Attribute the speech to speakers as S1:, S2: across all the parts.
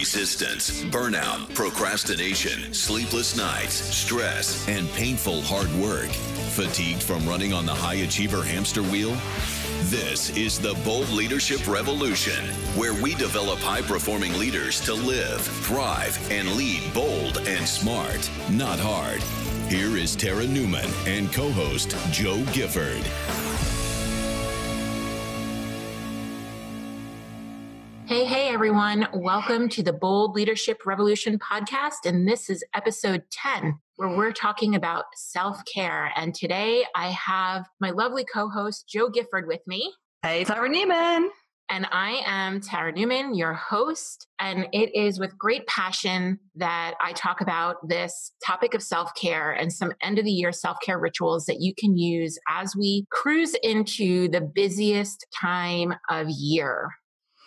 S1: resistance, burnout, procrastination, sleepless nights, stress, and painful hard work. Fatigued from running on the high achiever hamster wheel? This is the Bold Leadership Revolution, where we develop high-performing leaders to live, thrive, and lead bold and smart, not hard. Here is Tara Newman and co-host Joe Gifford.
S2: Hey, everyone. Welcome to the Bold Leadership Revolution podcast. And this is episode 10, where we're talking about self-care. And today I have my lovely co-host, Joe Gifford, with me.
S3: Hey, Tara Newman.
S2: And I am Tara Newman, your host. And it is with great passion that I talk about this topic of self-care and some end of the year self-care rituals that you can use as we cruise into the busiest time of year.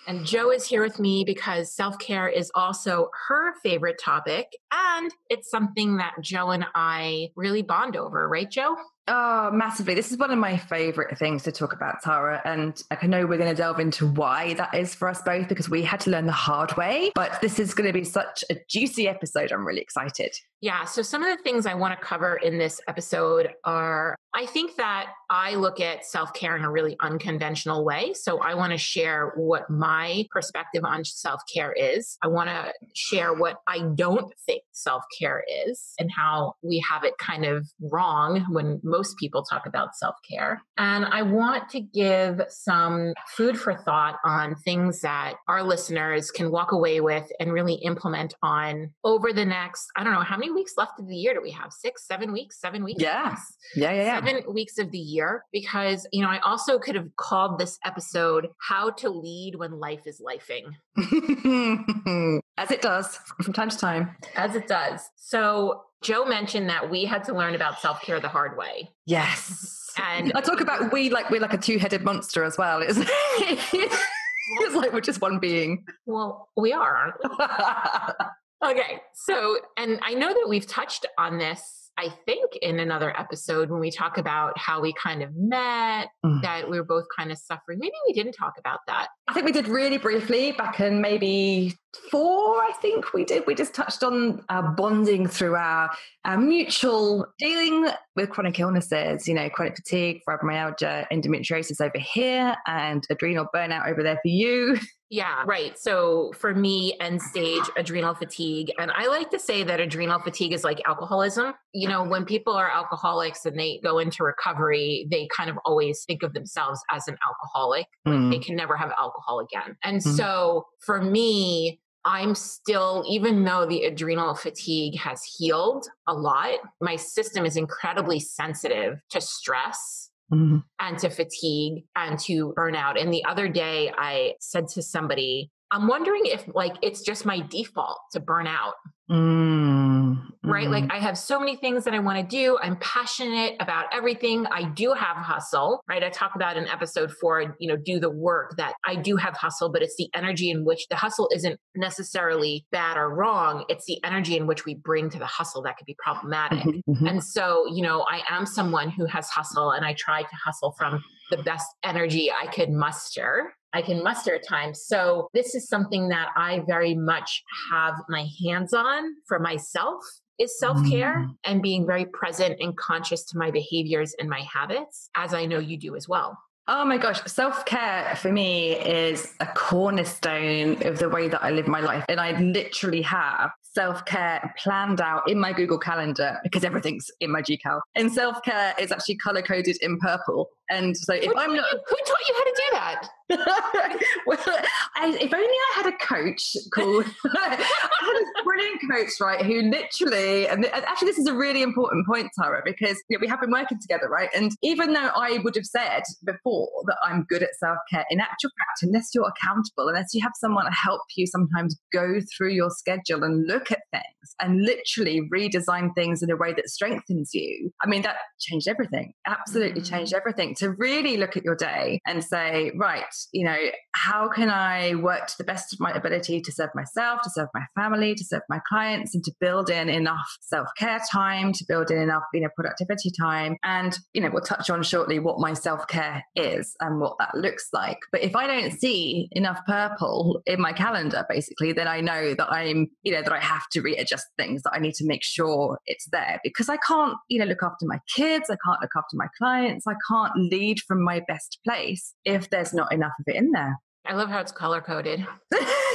S2: And Joe is here with me because self-care is also her favorite topic. And it's something that Joe and I really bond over, right, Joe?
S3: Oh, massively. This is one of my favorite things to talk about, Tara. And I know we're going to delve into why that is for us both, because we had to learn the hard way. But this is going to be such a juicy episode. I'm really excited.
S2: Yeah. So some of the things I want to cover in this episode are, I think that I look at self-care in a really unconventional way. So I want to share what my perspective on self-care is. I want to share what I don't think self-care is and how we have it kind of wrong when most people talk about self-care. And I want to give some food for thought on things that our listeners can walk away with and really implement on over the next, I don't know, how many weeks left of the year do we have? 6, 7 weeks? 7 weeks?
S3: Yeah. 7
S2: weeks of the year. Because, I also could have called this episode How to Lead When Life is Lifing.
S3: As it does from time to time.
S2: As it does. So Joe mentioned that we had to learn about self-care the hard way.
S3: Yes.
S2: And
S3: I talk about we're like a two-headed monster as well. It's like we're just one being.
S2: Well, we are, aren't we? Okay. So, and I know that we've touched on this, I think, in another episode when we talk about how we kind of met, that we were both kind of suffering. Maybe we didn't talk about that.
S3: I think we did really briefly back in maybe 4, I think we did. We just touched on our bonding through our mutual dealing with chronic illnesses, chronic fatigue, fibromyalgia, endometriosis over here, and adrenal burnout over there for you.
S2: Yeah, right. So for me, end stage adrenal fatigue. And I like to say that adrenal fatigue is like alcoholism. When people are alcoholics and they go into recovery, they kind of always think of themselves as an alcoholic. Like they can never have alcohol again. And so for me, I'm still, even though the adrenal fatigue has healed a lot, my system is incredibly sensitive to stress. And to fatigue and to burnout. And the other day I said to somebody, I'm wondering if it's just my default to burn out. Right? Like I have so many things that I want to do. I'm passionate about everything. I do have hustle, right? I talk about in episode 4, do the work, that I do have hustle, but it's the energy in which the hustle isn't necessarily bad or wrong. It's the energy in which we bring to the hustle that could be problematic. And so, I am someone who has hustle, and I try to hustle from the best energy I could muster. I can muster at times. So this is something that I very much have my hands on for myself, is self-care and being very present and conscious to my behaviors and my habits, as I know you do as well.
S3: Oh my gosh. Self-care for me is a cornerstone of the way that I live my life. And I literally have self-care planned out in my Google Calendar because everything's in my Gcal. And self-care is actually color-coded in purple. And so if I'm not...
S2: Who taught you how to do that?
S3: Well, if only I had a coach called... I had a brilliant coach, right, who literally... And actually, this is a really important point, Tara, because we have been working together, right? And even though I would have said before that I'm good at self-care, in actual fact, unless you're accountable, unless you have someone to help you sometimes go through your schedule and look at things and literally redesign things in a way that strengthens you, I mean, that changed everything. Absolutely changed everything. To really look at your day and say, right, how can I work to the best of my ability to serve myself, to serve my family, to serve my clients and to build in enough self-care time, to build in enough, productivity time. And, we'll touch on shortly what my self-care is and what that looks like. But if I don't see enough purple in my calendar, basically, then I know that that I have to readjust things, that I need to make sure it's there, because I can't, look after my kids. I can't look after my clients. I can't lead from my best place if there's not enough of it in there.
S2: I love how it's color coded.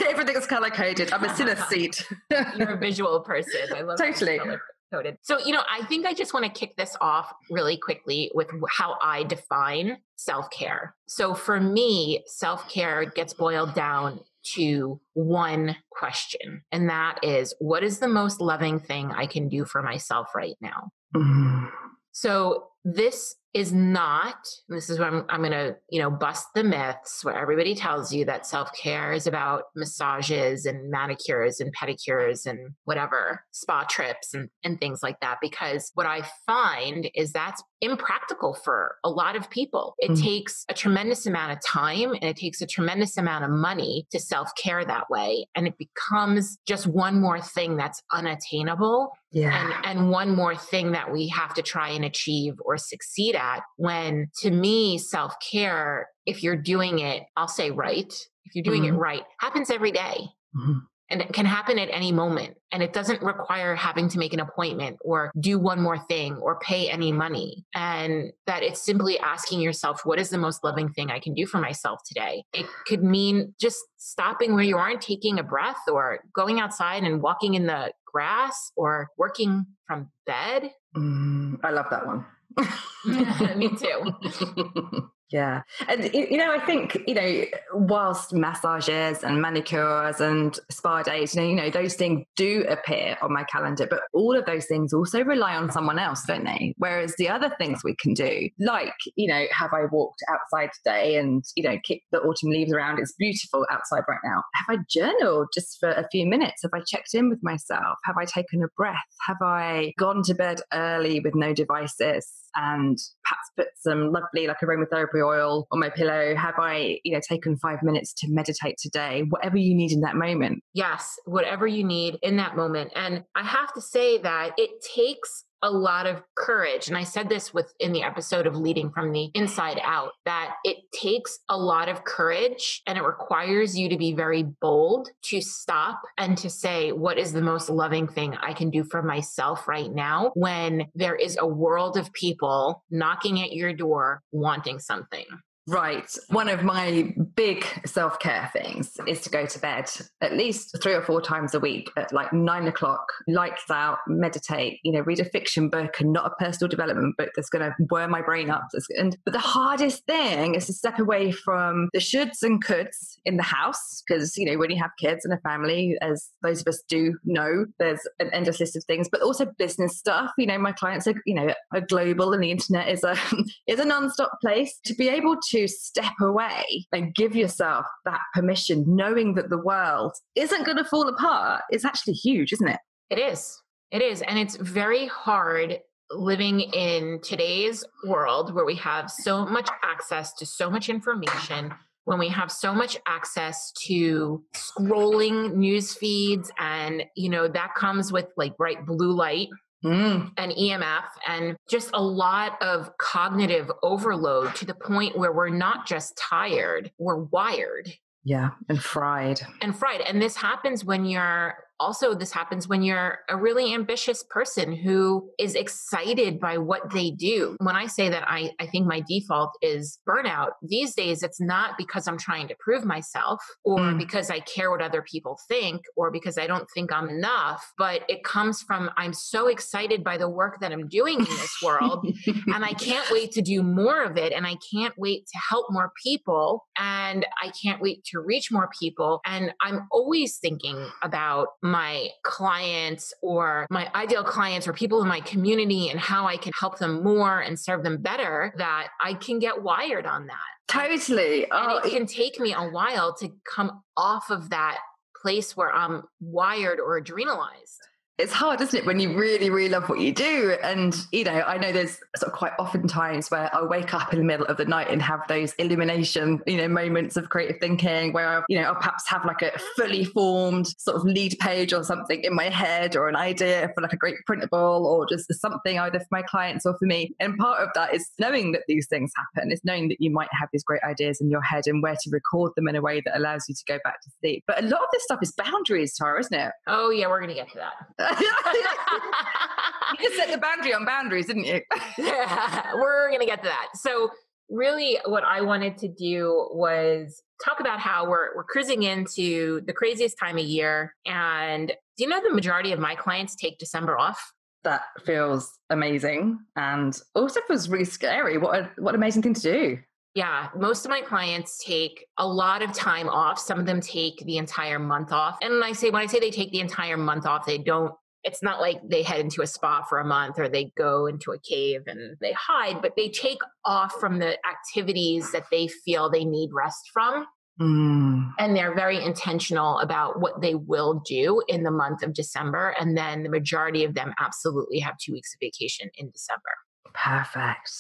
S3: Everything is color coded. I'm a synesthete.
S2: You're a visual person. I love
S3: totally
S2: color coded. So, I think I just want to kick this off really quickly with how I define self-care. So for me, self-care gets boiled down to one question, and that is, what is the most loving thing I can do for myself right now?
S3: Mm.
S2: So this is where I'm going to, bust the myths where everybody tells you that self-care is about massages and manicures and pedicures and whatever, spa trips and things like that. Because what I find is that's impractical for a lot of people. It takes a tremendous amount of time and it takes a tremendous amount of money to self-care that way. And it becomes just one more thing that's unattainable.
S3: Yeah.
S2: And one more thing that we have to try and achieve or succeed at, when to me, self-care, if you're doing it, I'll say right, if you're doing it right, happens every day. And it can happen at any moment. And it doesn't require having to make an appointment or do one more thing or pay any money. And that it's simply asking yourself, what is the most loving thing I can do for myself today? It could mean just stopping where you are and taking a breath, or going outside and walking in the grass, or working from bed.
S3: I love that one.
S2: Me too.
S3: Yeah. And, I think, whilst massages and manicures and spa days, those things do appear on my calendar, but all of those things also rely on someone else, don't they? Whereas the other things we can do, like, have I walked outside today and, kicked the autumn leaves around? It's beautiful outside right now. Have I journaled just for a few minutes? Have I checked in with myself? Have I taken a breath? Have I gone to bed early with no devices and perhaps put some lovely aromatherapy oil on my pillow? Have I, taken 5 minutes to meditate today? Whatever you need in that moment.
S2: Yes, whatever you need in that moment. And I have to say that it takes a lot of courage. And I said this in the episode of Leading from the Inside Out, that it takes a lot of courage and it requires you to be very bold to stop and to say, what is the most loving thing I can do for myself right now, when there is a world of people knocking at your door wanting something.
S3: Right. One of my big self-care things is to go to bed at least 3 or 4 times a week at 9 o'clock, lights out, meditate, read a fiction book and not a personal development book that's going to wear my brain up. But the hardest thing is to step away from the shoulds and coulds in the house, because, when you have kids and a family, as those of us do know, there's an endless list of things, but also business stuff. My clients are global, and the internet is a non-stop place. To be able to step away and give yourself that permission, knowing that the world isn't going to fall apart, is actually huge, isn't it?
S2: It is. It is. And it's very hard living in today's world where we have so much access to so much information, when we have so much access to scrolling news feeds, and, that comes with bright blue light. And EMF, and just a lot of cognitive overload, to the point where we're not just tired, we're wired.
S3: Yeah. And fried.
S2: And this happens when you're a really ambitious person who is excited by what they do. When I say that I think my default is burnout, these days, it's not because I'm trying to prove myself, or because I care what other people think, or because I don't think I'm enough, but it comes from, I'm so excited by the work that I'm doing in this world, and I can't wait to do more of it, and I can't wait to help more people, and I can't wait to reach more people. And I'm always thinking about my clients, or my ideal clients, or people in my community, and how I can help them more and serve them better, that I can get wired on that.
S3: Totally.
S2: And it can take me a while to come off of that place where I'm wired or adrenalized.
S3: It's hard, isn't it, when you really, really love what you do? And, I know there's sort of quite often times where I'll wake up in the middle of the night and have those illumination, moments of creative thinking where, I'll perhaps have like a fully formed sort of lead page or something in my head, or an idea for like a great printable, or just something either for my clients or for me. And part of that is knowing that these things happen, is knowing that you might have these great ideas in your head and where to record them in a way that allows you to go back to sleep. But a lot of this stuff is boundaries, Tara, isn't it?
S2: Oh yeah, we're going to get to that.
S3: You just set the boundary on boundaries, didn't you?
S2: Yeah, we're going to get to that. So really what I wanted to do was talk about how we're cruising into the craziest time of year. And do you know the majority of my clients take December off?
S3: That feels amazing, and also feels really scary. What amazing thing to do.
S2: Yeah, most of my clients take a lot of time off. Some of them take the entire month off. And when I say they take the entire month off, it's not like they head into a spa for a month or they go into a cave and they hide, but they take off from the activities that they feel they need rest from. And they're very intentional about what they will do in the month of December. And then the majority of them absolutely have 2 weeks of vacation in December.
S3: Perfect.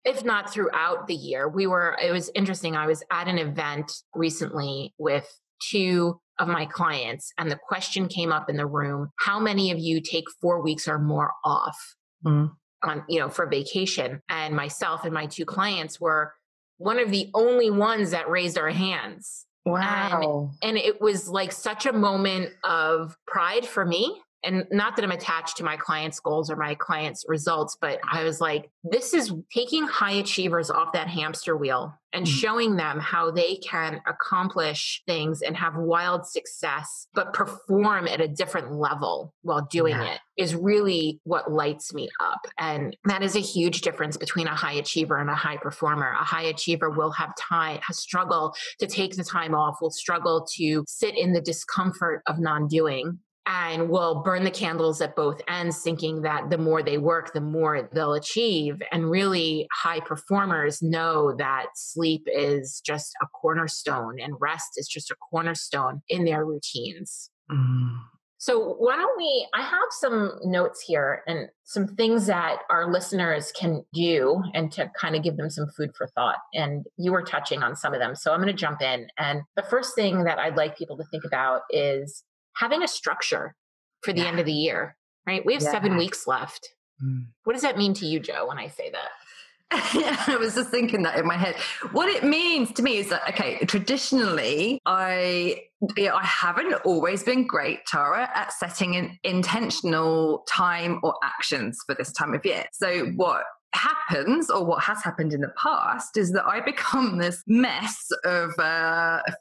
S2: If not throughout the year. It was interesting. I was at an event recently with 2 of my clients, and the question came up in the room: how many of you take 4 weeks or more off on, for vacation? And myself and my 2 clients were one of the only ones that raised our hands.
S3: Wow.
S2: And it was like such a moment of pride for me. And not that I'm attached to my clients' goals or my clients' results, but I was like, this is taking high achievers off that hamster wheel and showing them how they can accomplish things and have wild success, but perform at a different level while doing it is really what lights me up. And that is a huge difference between a high achiever and a high performer. A high achiever will struggle to take the time off, will struggle to sit in the discomfort of non-doing, and will burn the candles at both ends, thinking that the more they work, the more they'll achieve. And really, high performers know that sleep is just a cornerstone and rest is just a cornerstone in their routines. So I have some notes here and some things that our listeners can do and to kind of give them some food for thought. And you were touching on some of them. So I'm going to jump in. And the first thing that I'd like people to think about is having a structure for the end of the year, right? We have 7 weeks left. What does that mean to you, Jo, when I say that?
S3: I was just thinking that in my head. What it means to me is that, okay, traditionally, I haven't always been great, Tara, at setting an intentional time or actions for this time of year. So what happens, or what has happened in the past, is that I become this mess of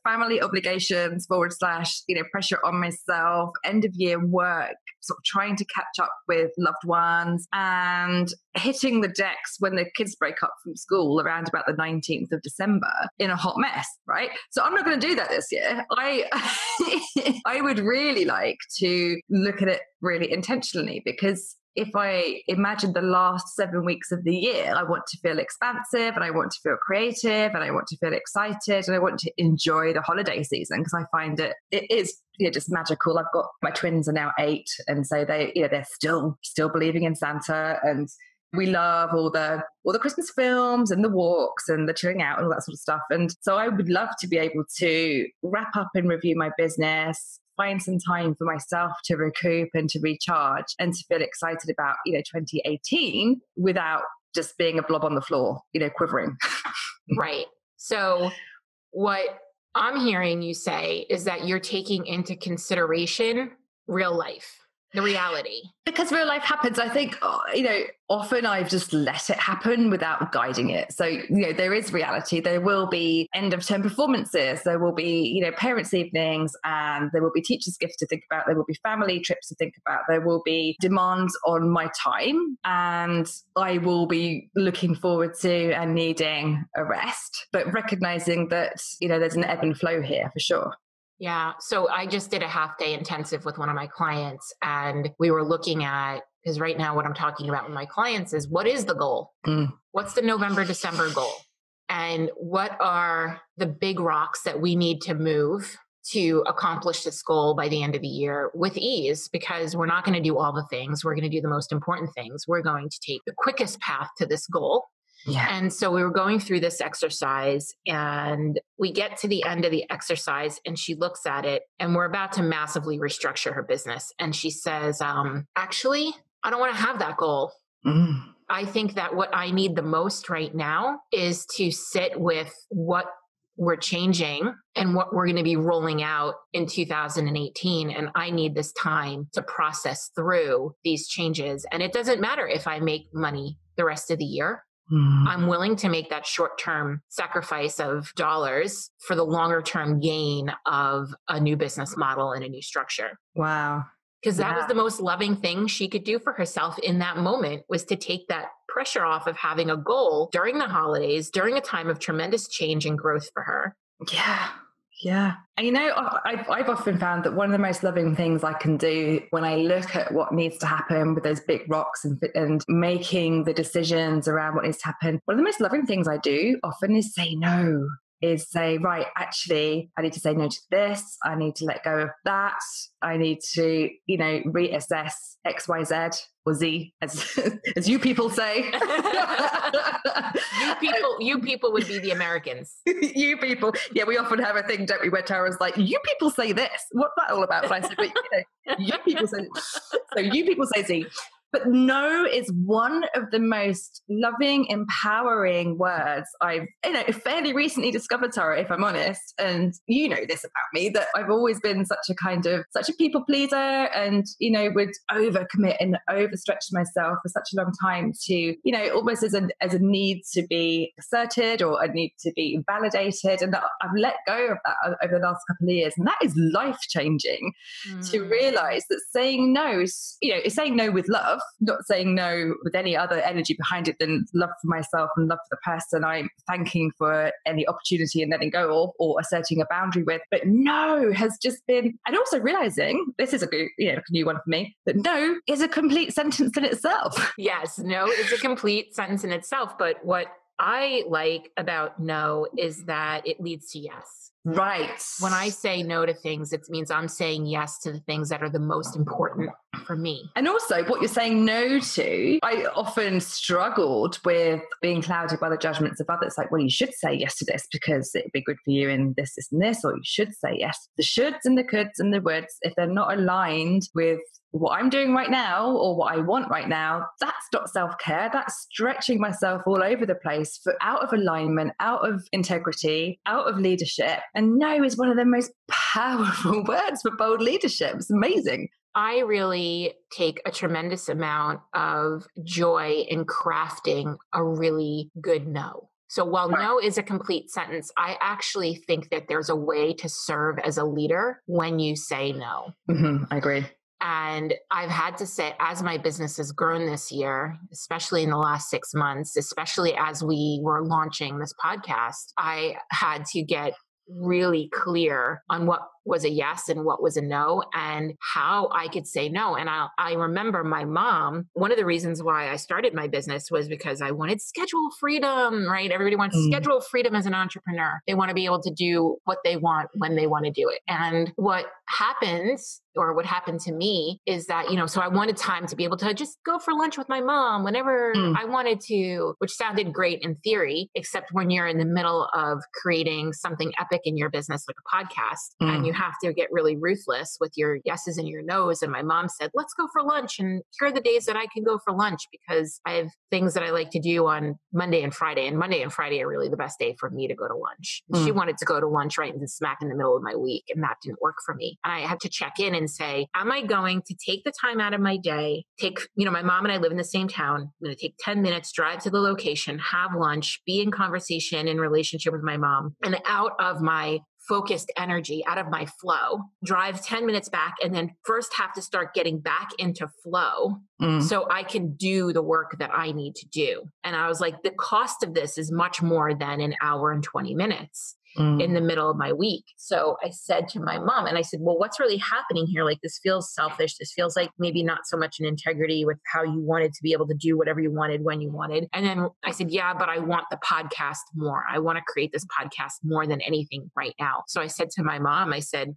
S3: family obligations / pressure on myself, end of year work, sort of trying to catch up with loved ones, and hitting the decks when the kids break up from school around about the 19th of December in a hot mess, right? So I'm not going to do that this year. I would really like to look at it really intentionally, because if I imagine the last 7 weeks of the year, I want to feel expansive, and I want to feel creative, and I want to feel excited, and I want to enjoy the holiday season, because I find it is just magical. I've got, my twins are now 8, and so they're still believing in Santa, and we love all the Christmas films and the walks and the chilling out and all that sort of stuff. And so I would love to be able to wrap up and review my business, find some time for myself to recoup and to recharge and to feel excited about, 2018 without just being a blob on the floor, quivering.
S2: Right. So what I'm hearing you say is that you're taking into consideration real life, the reality. Because real life happens, I think, often I've just let it happen without guiding it. So, there is reality. There will be end of term performances. There will be, parents' evenings, and there will be teachers' gifts to think about. There will be family trips to think about. There will be demands on my time, and I will be looking forward to and needing a rest, but recognizing that, there's an ebb and flow here for sure. Yeah. So I just did a half-day intensive with one of my clients, and we were looking at, because right now what I'm talking about with my clients is, what is the goal? What's the November, December goal? And what are the big rocks that we need to move to accomplish this goal by the end of the year with ease, because we're not going to do all the things. We're going to do the most important things. We're going to take the quickest path to this goal.
S3: Yeah.
S2: And so we were going through this exercise, and we get to the end of the exercise and she looks at it, and we're about to massively restructure her business. And she says, actually, I don't want to have that goal. I think that what I need the most right now is to sit with what we're changing and what we're going to be rolling out in 2018. And I need this time to process through these changes. And it doesn't matter if I make money the rest of the year. I'm willing to make that short-term sacrifice of dollars for the longer-term gain of a new business model and a new structure.
S3: Wow.
S2: Because that was the most loving thing she could do for herself in that moment, was to take that pressure off of having a goal during the holidays, during a time of tremendous change and growth for her.
S3: Yeah. Yeah. And I've often found that one of the most loving things I can do when I look at what needs to happen with those big rocks and making the decisions around what needs to happen, one of the most loving things I do often is say no. Is say, right, actually, I need to say no to this. I need to let go of that. I need to, reassess X, Y, Z, or Z, as you people say.
S2: You people would be the Americans.
S3: You people. Yeah, we often have a thing, don't we, where Tara's like, you people say this. What's that all about? And I said, but you people say this. So you people say Z. But no is one of the most loving, empowering words I've, fairly recently discovered, Tara, if I'm honest. And you know this about me, that I've always been such a people pleaser and, would overcommit and overstretch myself for such a long time to, almost as a need to be asserted or a need to be validated. And I've let go of that over the last couple of years. And that is life-changing to realize that saying no is saying no with love. Not saying no with any other energy behind it than love for myself and love for the person I'm thanking for any opportunity and letting go of or asserting a boundary with. But no has just been, and also realizing, this is a new one for me, that no is a complete sentence in itself.
S2: Yes, no is a complete sentence in itself. But what I like about no is that it leads to yes.
S3: Right.
S2: When I say no to things, it means I'm saying yes to the things that are the most important for me.
S3: And also what you're saying no to, I often struggled with being clouded by the judgments of others. Like, well, you should say yes to this because it'd be good for you in this, this, and this, or you should say yes. The shoulds and the coulds and the woulds, if they're not aligned with what I'm doing right now or what I want right now, that's not self-care. That's stretching myself all over the place for out of alignment, out of integrity, out of leadership. And no is one of the most powerful words for bold leadership. It's amazing.
S2: I really take a tremendous amount of joy in crafting a really good no. So while no is a complete sentence, I actually think that there's a way to serve as a leader when you say no.
S3: I agree.
S2: And I've had to say, as my business has grown this year, especially in the last 6 months, especially as we were launching this podcast, I had to get really clear on what was a yes and what was a no and how I could say no. And I remember my mom, one of the reasons why I started my business was because I wanted schedule freedom, right? Everybody wants schedule freedom as an entrepreneur. They want to be able to do what they want when they want to do it. And what happens, or what happened to me, is that, so I wanted time to be able to just go for lunch with my mom whenever I wanted to, which sounded great in theory, except when you're in the middle of creating something epic in your business, like a podcast, and you have to get really ruthless with your yeses and your nos. And my mom said, let's go for lunch. And here are the days that I can go for lunch because I have things that I like to do on Monday and Friday. And Monday and Friday are really the best day for me to go to lunch. She wanted to go to lunch right in smack in the middle of my week. And that didn't work for me. And I had to check in and say, am I going to take the time out of my day, my mom and I live in the same town. I'm going to take 10 minutes, drive to the location, have lunch, be in conversation, in relationship with my mom, and out of my focused energy, out of my flow, drive 10 minutes back, and then first have to start getting back into flow so I can do the work that I need to do. And I was like, the cost of this is much more than an hour and 20 minutes. in the middle of my week. So I said to my mom, and I said, well, what's really happening here? Like, this feels selfish. This feels like maybe not so much an integrity with how you wanted to be able to do whatever you wanted when you wanted. And then I said, yeah, but I want the podcast more. I want to create this podcast more than anything right now. So I said to my mom, I said,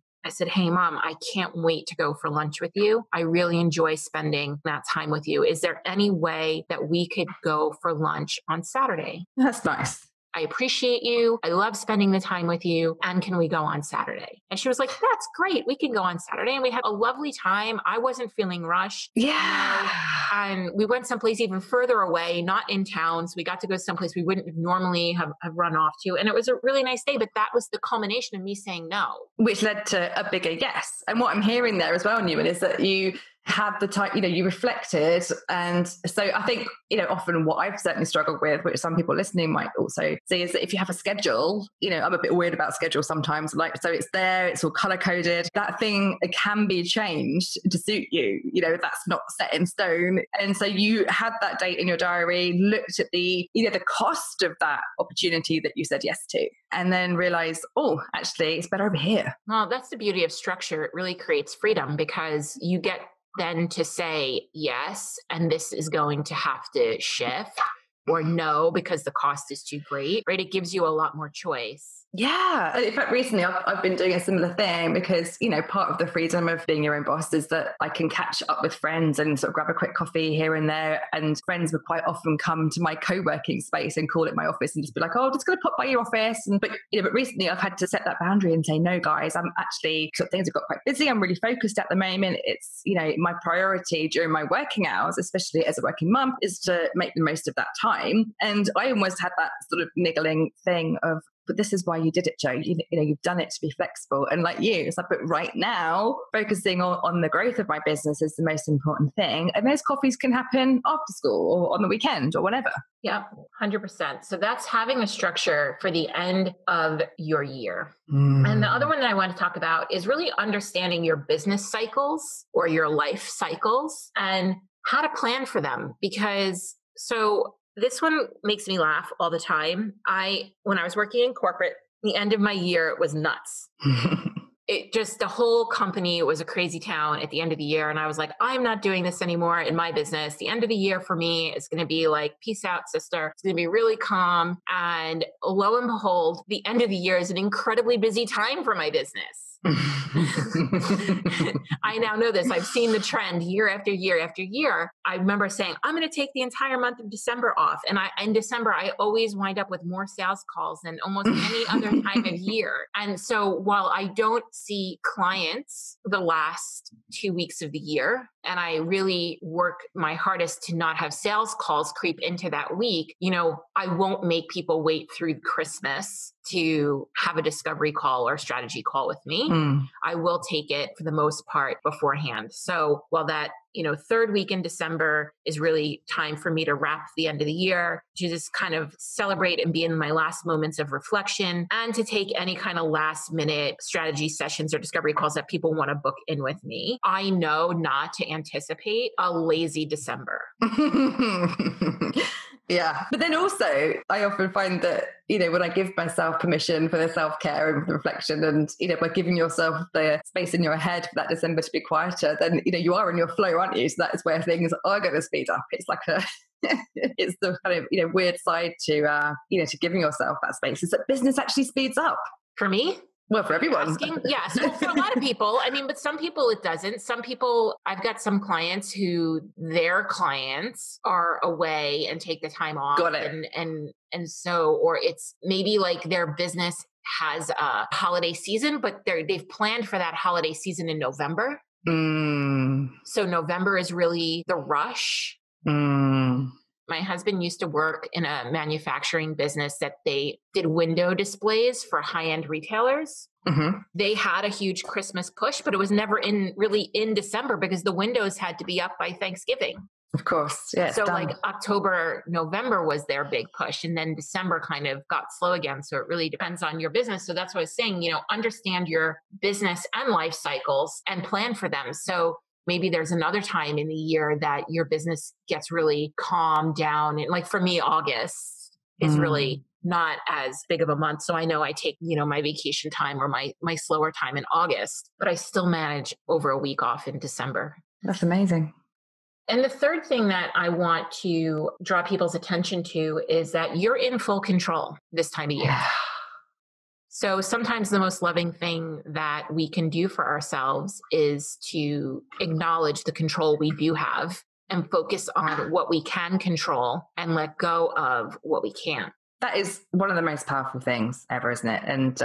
S2: hey, Mom, I can't wait to go for lunch with you. I really enjoy spending that time with you. Is there any way that we could go for lunch on Saturday?
S3: That's nice.
S2: I appreciate you. I love spending the time with you. And can we go on Saturday? And she was like, that's great. We can go on Saturday. And we had a lovely time. I wasn't feeling rushed.
S3: Yeah.
S2: And we went someplace even further away, not in town. So we got to go someplace we wouldn't normally have run off to. And it was a really nice day. But that was the culmination of me saying no.
S3: Which led to a bigger yes. And what I'm hearing there as well, Newman, is that you had the time, you reflected. And so I think, often what I've certainly struggled with, which some people listening might also see, is that if you have a schedule, I'm a bit weird about schedule sometimes. Like, so it's there, it's all color coded. That thing can be changed to suit you. That's not set in stone. And so you had that date in your diary, looked at the cost of that opportunity that you said yes to, and then realized, oh, actually, it's better over here.
S2: Well, that's the beauty of structure. It really creates freedom because you get then to say yes, and this is going to have to shift, or no, because the cost is too great, right? It gives you a lot more choice.
S3: Yeah. In fact, recently I've been doing a similar thing because, part of the freedom of being your own boss is that I can catch up with friends and sort of grab a quick coffee here and there. And friends would quite often come to my co-working space and call it my office and just be like, oh, I'm just going to pop by your office. But recently I've had to set that boundary and say, no, guys, I'm actually, things have got quite busy. I'm really focused at the moment. It's, my priority during my working hours, especially as a working mum, is to make the most of that time. And I almost had that sort of niggling thing of, but this is why you did it, Jo. You've done it to be flexible. And like you, it's like, but right now, focusing on the growth of my business is the most important thing. And those coffees can happen after school or on the weekend or whenever.
S2: Yeah, 100%. So that's having a structure for the end of your year. And the other one that I want to talk about is really understanding your business cycles or your life cycles and how to plan for them. Because this one makes me laugh all the time. When I was working in corporate, the end of my year was nuts. The whole company was a crazy town at the end of the year. And I was like, I'm not doing this anymore in my business. The end of the year for me is going to be like, peace out, sister. It's going to be really calm. And lo and behold, the end of the year is an incredibly busy time for my business. I now know this. I've seen the trend year after year after year. I remember saying, I'm going to take the entire month of December off. And in December, I always wind up with more sales calls than almost any other time of year. And so while I don't see clients the last 2 weeks of the year, and I really work my hardest to not have sales calls creep into that week, I won't make people wait through Christmas to have a discovery call or strategy call with me. I will take it for the most part beforehand. So while that, third week in December is really time for me to wrap the end of the year, to just kind of celebrate and be in my last moments of reflection, and to take any kind of last minute strategy sessions or discovery calls that people want to book in with me. I know not to anticipate a lazy December.
S3: Yeah. But then also, I often find that, when I give myself permission for the self-care and the reflection and, by giving yourself the space in your head for that December to be quieter, then, you are in your flow, aren't you? So that is where things are going to speed up. It's like it's the kind of, weird side to giving yourself that space is that business actually speeds up.
S2: For me?
S3: Well, for everyone.
S2: Yes. Well, for a lot of people, but some people it doesn't. Some people, I've got some clients who their clients are away and take the time off.
S3: Got it.
S2: And so, or it's maybe like their business has a holiday season, but they've planned for that holiday season in November. So November is really the rush. My husband used to work in a manufacturing business that they did window displays for high-end retailers. They had a huge Christmas push, but it was never really in December because the windows had to be up by Thanksgiving.
S3: Of course. Yeah.
S2: So like October, November was their big push. And then December kind of got slow again. So it really depends on your business. So that's what I was saying, understand your business and life cycles and plan for them. So maybe there's another time in the year that your business gets really calmed down. And like for me, August is really not as big of a month. So I know I take, my vacation time or my slower time in August, but I still manage over a week off in December.
S3: That's amazing.
S2: And the third thing that I want to draw people's attention to is that you're in full control this time of year. So sometimes the most loving thing that we can do for ourselves is to acknowledge the control we do have and focus on what we can control and let go of what we can't.
S3: That is one of the most powerful things ever, isn't it? And,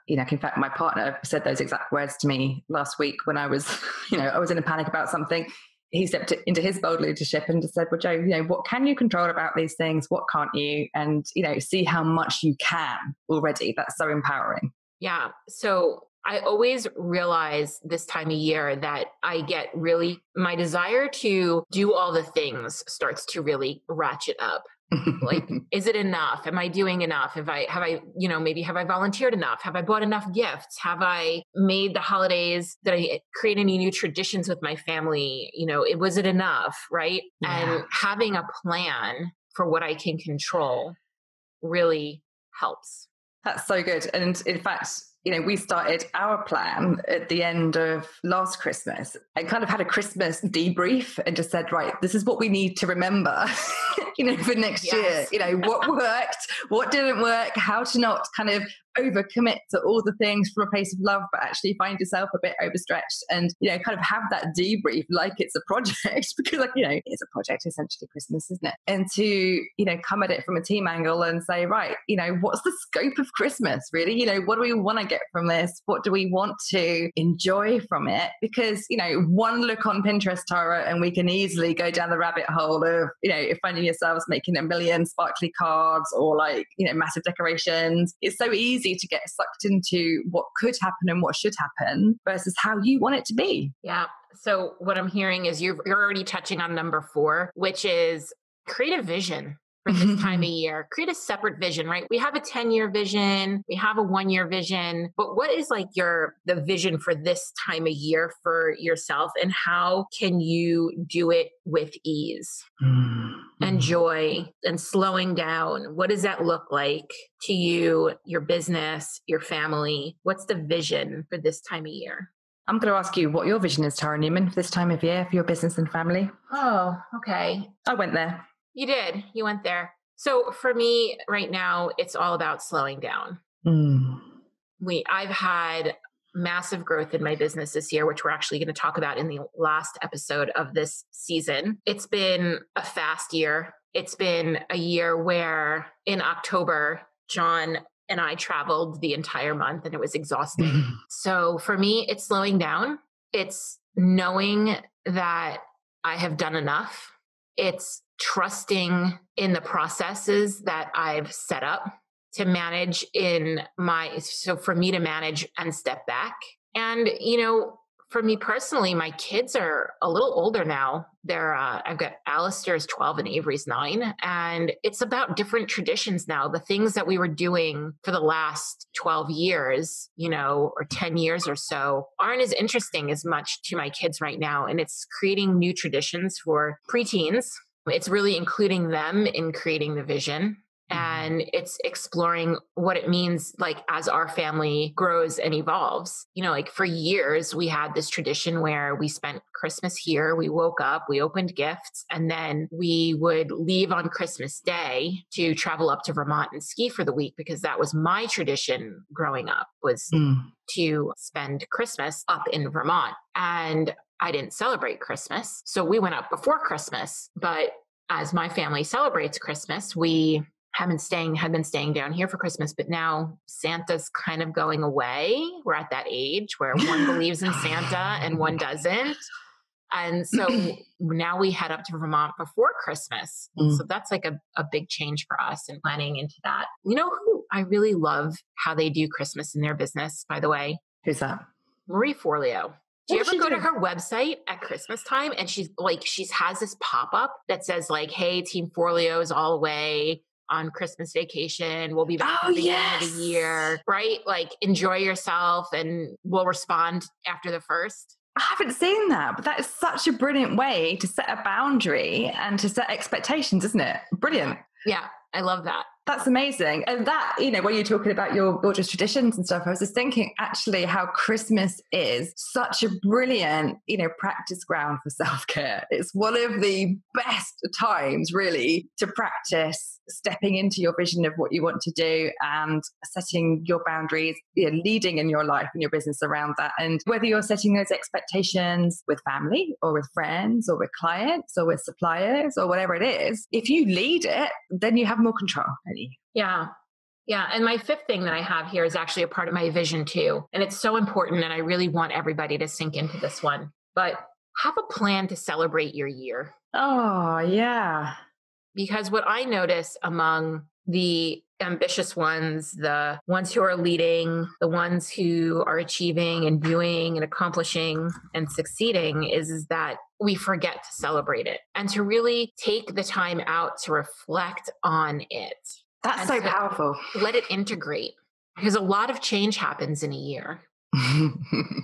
S3: in fact, my partner said those exact words to me last week when I was, I was in a panic about something. He stepped into his bold leadership and just said, well, Jo, what can you control about these things? What can't you? And, see how much you can already. That's so empowering.
S2: Yeah. So I always realize this time of year that I get my desire to do all the things starts to really ratchet up. Like, is it enough? Am I doing enough? Have I volunteered enough? Have I bought enough gifts? Have I made the holidays? Did I create any new traditions with my family? Was it enough? Right. Yeah. And having a plan for what I can control really helps.
S3: That's so good. And in fact, we started our plan at the end of last Christmas and kind of had a Christmas debrief and just said, right, this is what we need to remember, for next year, what worked, what didn't work, how to not kind of overcommit to all the things from a place of love, but actually find yourself a bit overstretched and, kind of have that debrief like it's a project because it's a project, essentially Christmas, isn't it? And to, come at it from a team angle and say, right, what's the scope of Christmas really? What do we want to get from this? What do we want to enjoy from it? Because, one look on Pinterest, Tara, and we can easily go down the rabbit hole of, finding yourselves making 1 million sparkly cards or massive decorations. It's so easy to get sucked into what could happen and what should happen versus how you want it to be.
S2: Yeah. So what I'm hearing is you're already touching on number 4, which is create a vision for this time of year. Create a separate vision, right? We have a 10-year vision, we have a 1-year vision, but what is the vision for this time of year for yourself, and how can you do it with ease and joy and slowing down? What does that look like to you, your business, your family? What's the vision for this time of year?
S3: I'm going to ask you what your vision is, Tara Newman, for this time of year for your business and family.
S2: Oh, okay.
S3: I went there.
S2: You did. You went there. So for me right now, it's all about slowing down. I've had massive growth in my business this year, which we're actually going to talk about in the last episode of this season. It's been a fast year. It's been a year where in October, John and I traveled the entire month and it was exhausting. So for me, it's slowing down. It's knowing that I have done enough. It's trusting in the processes that I've set up to manage so for me to manage and step back. And, for me personally, my kids are a little older now. I've got Alistair's 12 and Avery's 9. And it's about different traditions now. The things that we were doing for the last 12 years, or 10 years or so aren't as interesting as much to my kids right now. And it's creating new traditions for preteens. It's really including them in creating the vision. And it's exploring what it means, as our family grows and evolves. For years, we had this tradition where we spent Christmas here. We woke up, we opened gifts, and then we would leave on Christmas Day to travel up to Vermont and ski for the week, because that was my tradition growing up, was to spend Christmas up in Vermont. And I didn't celebrate Christmas. So we went up before Christmas. But as my family celebrates Christmas, we had been staying down here for Christmas, but now Santa's kind of going away. We're at that age where one believes in Santa and one doesn't. And so now we head up to Vermont before Christmas. So that's a big change for us and planning into that. You know who I really love how they do Christmas in their business, by the way?
S3: Who's that?
S2: Marie Forleo. Do you ever go to her website at Christmas time and she has this pop-up that says hey, Team Forleo is all away on Christmas vacation. We'll be back at the end of the year, right? Enjoy yourself and we'll respond after the first.
S3: I haven't seen that, but that is such a brilliant way to set a boundary and to set expectations, isn't it? Brilliant.
S2: Yeah, I love that.
S3: That's amazing. And that, when you're talking about your gorgeous traditions and stuff, I was just thinking actually how Christmas is such a brilliant, practice ground for self-care. It's one of the best times really to practice stepping into your vision of what you want to do and setting your boundaries, leading in your life and your business around that. And whether you're setting those expectations with family or with friends or with clients or with suppliers or whatever it is, if you lead it, then you have more control.
S2: Yeah. Yeah. And my fifth thing that I have here is actually a part of my vision too. And it's so important. And I really want everybody to sink into this one. But have a plan to celebrate your year.
S3: Oh, yeah.
S2: Because what I notice among the ambitious ones, the ones who are leading, the ones who are achieving and doing and accomplishing and succeeding is that we forget to celebrate it and to really take the time out to reflect on it.
S3: That's so powerful.
S2: Let it integrate, because a lot of change happens in a year.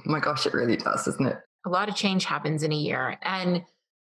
S3: My gosh, it really does, doesn't it?
S2: A lot of change happens in a year. And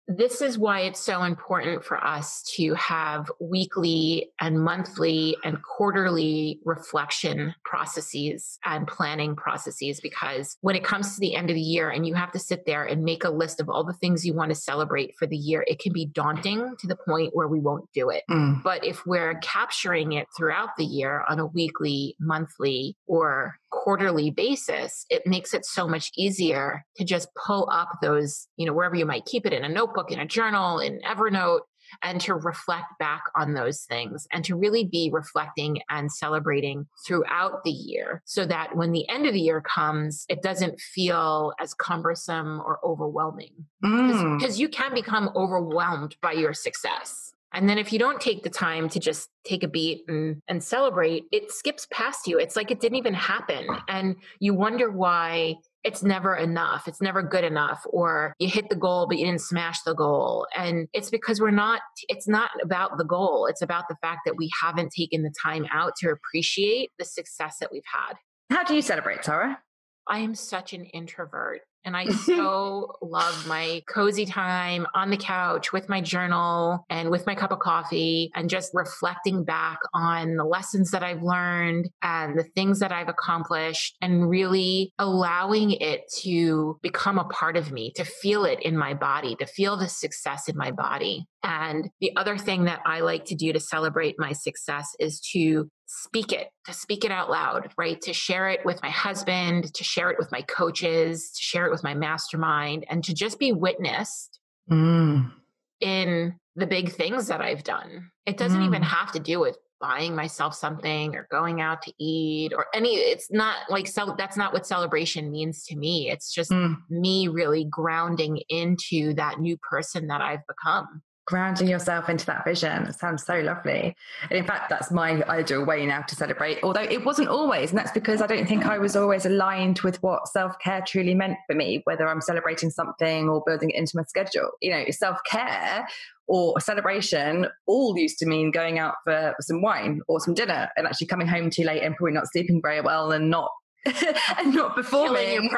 S2: this is why it's so important for us to have weekly and monthly and quarterly reflection processes and planning processes, because when it comes to the end of the year and you have to sit there and make a list of all the things you want to celebrate for the year, it can be daunting to the point where we won't do it. But if we're capturing it throughout the year on a weekly, monthly, or quarterly basis, it makes it so much easier to just pull up those, wherever you might keep it, in a notebook, in a journal, in Evernote, and to reflect back on those things and to really be reflecting and celebrating throughout the year, so that when the end of the year comes, it doesn't feel as cumbersome or overwhelming. Because you can become overwhelmed by your success. And then if you don't take the time to just take a beat and celebrate, it skips past you. It's like it didn't even happen. And you wonder why it's never enough. It's never good enough. Or you hit the goal, but you didn't smash the goal. And it's because it's not about the goal. It's about the fact that we haven't taken the time out to appreciate the success that we've had.
S3: How do you celebrate, Tara?
S2: I am such an introvert. And I so love my cozy time on the couch with my journal and with my cup of coffee and just reflecting back on the lessons that I've learned and the things that I've accomplished and really allowing it to become a part of me, to feel it in my body, to feel the success in my body. And the other thing that I like to do to celebrate my success is to speak it out loud, right? To share it with my husband, to share it with my coaches, to share it with my mastermind, and to just be witnessed in the big things that I've done. It doesn't even have to do with buying myself something or going out to eat or it's not like, that's not what celebration means to me. It's just me really grounding into that new person that I've become.
S3: Grounding yourself into that vision. It sounds so lovely. And in fact, that's my ideal way now to celebrate, although it wasn't always. And that's because I don't think I was always aligned with what self-care truly meant for me, whether I'm celebrating something or building it into my schedule. Self-care or a celebration all used to mean going out for some wine or some dinner and actually coming home too late and probably not sleeping very well and not performing.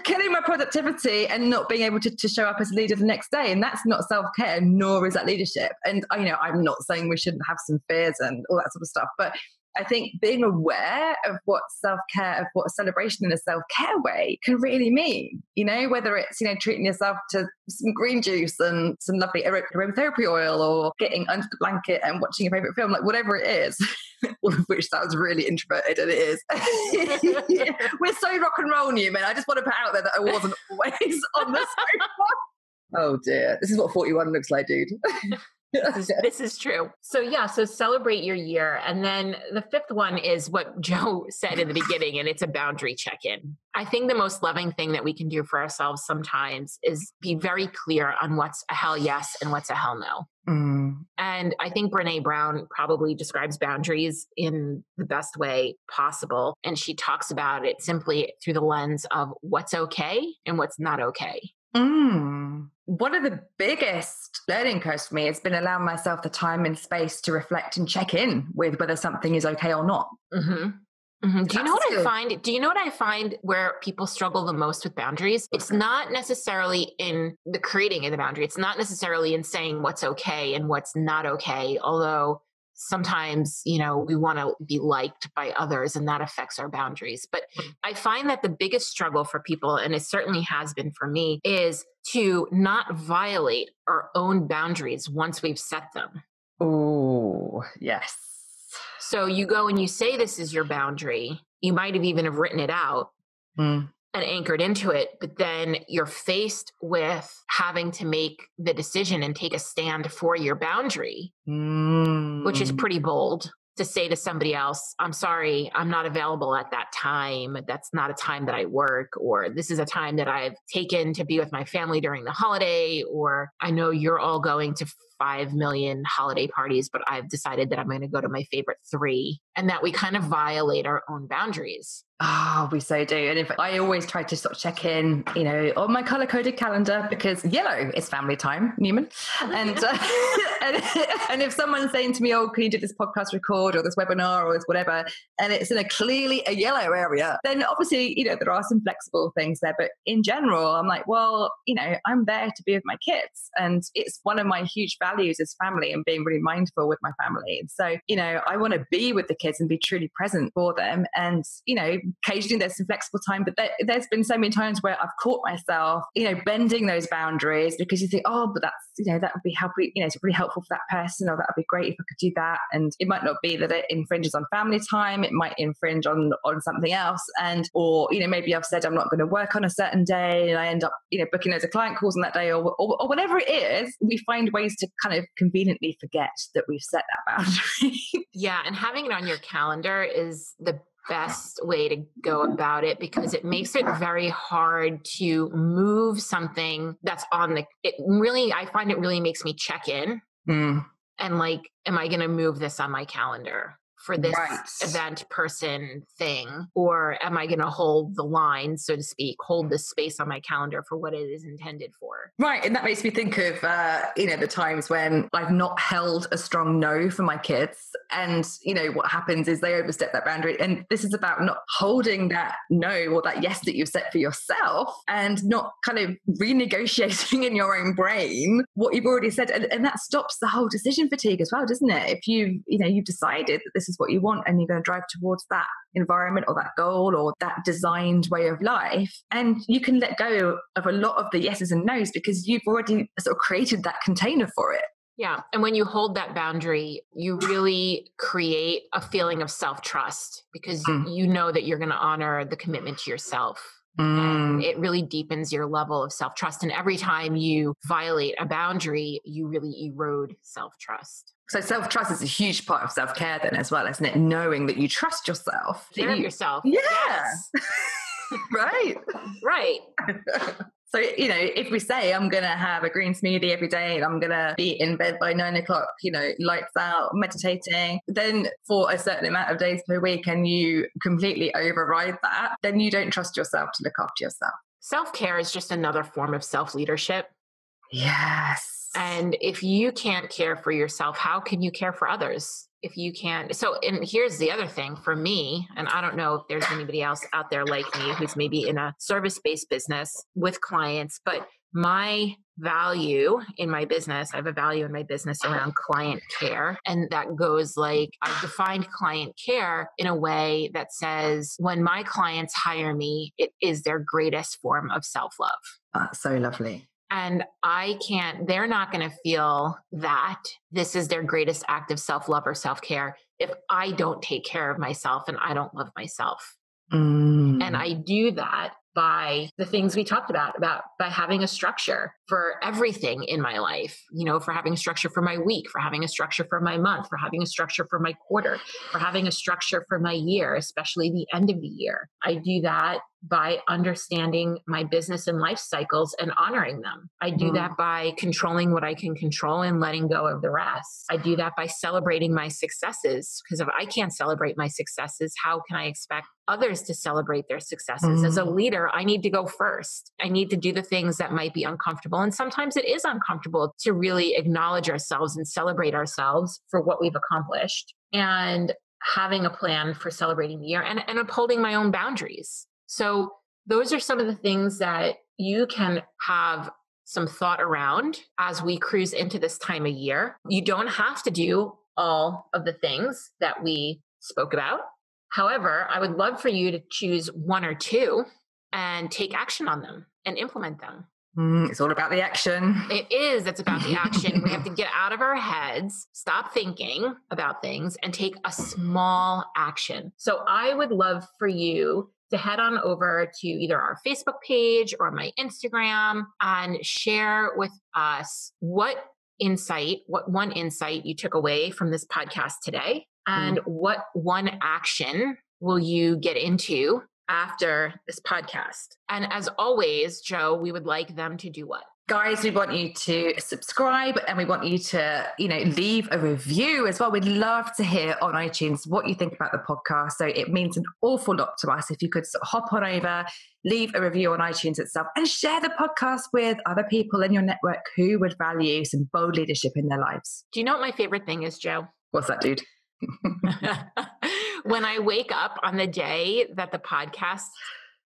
S3: Killing my productivity and not being able to show up as a leader the next day. And that's not self-care, nor is that leadership. And I'm not saying we shouldn't have some fears and all that sort of stuff, but I think being aware of what self-care, of what a celebration in a self-care way can really mean, whether it's, treating yourself to some green juice and some lovely aromatherapy oil or getting under the blanket and watching your favorite film, like whatever it is, all of which sounds really introverted, and it is. We're so rock and roll, Newman. I just want to put out there that I wasn't always on the sofa. Oh dear. This is what 41 looks like, dude.
S2: This is true. So celebrate your year. And then the fifth one is what Joe said in the beginning, and it's a boundary check-in. I think the most loving thing that we can do for ourselves sometimes is be very clear on what's a hell yes and what's a hell no. And I think Brene Brown probably describes boundaries in the best way possible. And she talks about it simply through the lens of what's okay and what's not okay.
S3: One of the biggest learning curves for me has been allowing myself the time and space to reflect and check in with whether something is okay or not.
S2: Do you know what I find? Do you know what I find where people struggle the most with boundaries? It's not necessarily in the creating of the boundary. It's not necessarily in saying what's okay and what's not okay. Although sometimes, we want to be liked by others and that affects our boundaries. But I find that the biggest struggle for people, and it certainly has been for me, is to not violate our own boundaries once we've set them.
S3: Oh, yes.
S2: So you go and you say, this is your boundary. You might have even have written it out and anchored into it, but then you're faced with having to make the decision and take a stand for your boundary, which is pretty bold to say to somebody else, I'm sorry, I'm not available at that time. That's not a time that I work, or this is a time that I've taken to be with my family during the holiday, or I know you're all going to 5 million holiday parties, but I've decided that I'm going to go to my favorite 3, and that we kind of violate our own boundaries.
S3: Oh, we so do. And if I always try to sort of check in, on my color coded calendar, because yellow is family time, Newman. And, and if someone's saying to me, oh, can you do this podcast record or this webinar or this whatever, and it's in clearly a yellow area, then obviously, there are some flexible things there. But in general, I'm like, well, I'm there to be with my kids. And it's one of my huge values is family and being really mindful with my family. And so, I want to be with the kids and be truly present for them. And, occasionally there's some flexible time, but there's been so many times where I've caught myself, bending those boundaries because you think, oh, but that's, that would be helpful, it's really helpful for that person, or that would be great if I could do that. And it might not be that it infringes on family time. It might infringe on something else. Or maybe I've said I'm not going to work on a certain day and I end up, booking loads of client calls on that day or whatever it is. We find ways to kind of conveniently forget that we've set that boundary.
S2: Yeah. And having it on your calendar is the best way to go about it, because it makes it very hard to move something that's I find it really makes me check in and like, am I going to move this on my calendar for this event, person, thing, or am I going to hold the line, so to speak, hold the space on my calendar for what it is intended for?
S3: Right. And that makes me think of, the times when I've not held a strong no for my kids. And, what happens is they overstep that boundary. And this is about not holding that no or that yes that you've set for yourself and not kind of renegotiating in your own brain what you've already said. And that stops the whole decision fatigue as well, doesn't it? If you've decided that this is what you want and you're going to drive towards that environment or that goal or that designed way of life, and you can let go of a lot of the yeses and nos because you've already sort of created that container for it.
S2: Yeah. And when you hold that boundary, you really create a feeling of self-trust because you know that you're going to honor the commitment to yourself. And it really deepens your level of self-trust. And every time you violate a boundary, you really erode self-trust.
S3: So self-trust is a huge part of self-care then as well, isn't it? Knowing that you trust yourself.
S2: Care of yourself.
S3: Yeah.
S2: Yes.
S3: Right.
S2: Right.
S3: So, if we say I'm going to have a green smoothie every day and I'm going to be in bed by 9 o'clock, lights out, meditating, then for a certain amount of days per week and you completely override that, then you don't trust yourself to look after yourself.
S2: Self-care is just another form of self-leadership.
S3: Yes.
S2: And if you can't care for yourself, how can you care for others? If you can't. So, and here's the other thing for me, and I don't know if there's anybody else out there like me who's maybe in a service-based business with clients, but my value in my business, I have a value in my business around client care. And that goes like, I've defined client care in a way that says, when my clients hire me, it is their greatest form of self-love.
S3: So lovely.
S2: And they're not going to feel that this is their greatest act of self-love or self-care if I don't take care of myself and I don't love myself. And I do that by the things we talked about by having a structure for everything in my life, for having a structure for my week, for having a structure for my month, for having a structure for my quarter, for having a structure for my year, especially the end of the year. I do that by understanding my business and life cycles and honoring them. I do that by controlling what I can control and letting go of the rest. I do that by celebrating my successes, because if I can't celebrate my successes, how can I expect others to celebrate their successes? As a leader, I need to go first. I need to do the things that might be uncomfortable. And sometimes it is uncomfortable to really acknowledge ourselves and celebrate ourselves for what we've accomplished, and having a plan for celebrating the year and upholding my own boundaries. So those are some of the things that you can have some thought around as we cruise into this time of year. You don't have to do all of the things that we spoke about. However, I would love for you to choose one or two and take action on them and implement them.
S3: It's all about the action.
S2: It is. It's about the action. We have to get out of our heads, stop thinking about things, and take a small action. So I would love for you to head on over to either our Facebook page or my Instagram and share with us what one insight you took away from this podcast today, and what one action will you get into after this podcast. And as always, Joe, we would like them to do what?
S3: Guys, we want you to subscribe, and we want you to, leave a review as well. We'd love to hear on iTunes what you think about the podcast. So it means an awful lot to us if you could sort of hop on over, leave a review on iTunes itself, and share the podcast with other people in your network who would value some bold leadership in their lives.
S2: Do you know what my favorite thing is, Joe?
S3: What's that, dude?
S2: When I wake up on the day that the podcast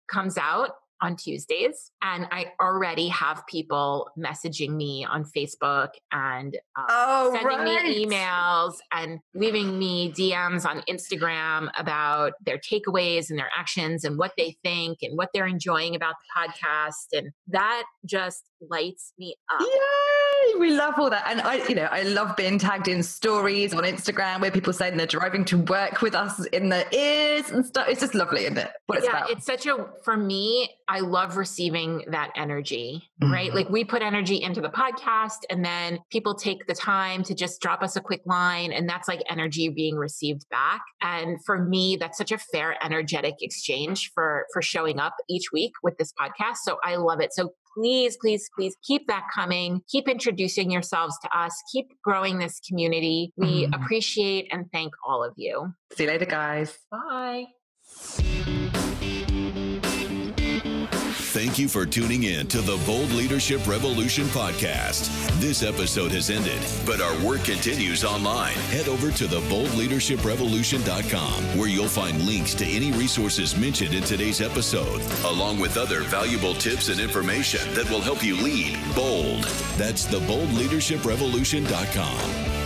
S2: comes out on Tuesdays, and I already have people messaging me on Facebook and sending me emails and leaving me DMs on Instagram about their takeaways and their actions and what they think and what they're enjoying about the podcast. And that just lights me up.
S3: Yay! We love all that. And I love being tagged in stories on Instagram where people saying they're driving to work with us in their ears and stuff. It's just lovely, isn't it?
S2: For me, I love receiving that energy, right? Like we put energy into the podcast, and then people take the time to just drop us a quick line, and that's like energy being received back. And for me, that's such a fair, energetic exchange for showing up each week with this podcast. So I love it. So please, please, please keep that coming. Keep introducing yourselves to us. Keep growing this community. We appreciate and thank all of you.
S3: See you later, guys.
S2: Bye.
S1: Thank you for tuning in to the Bold Leadership Revolution podcast. This episode has ended, but our work continues online. Head over to theboldleadershiprevolution.com, where you'll find links to any resources mentioned in today's episode, along with other valuable tips and information that will help you lead bold. That's theboldleadershiprevolution.com.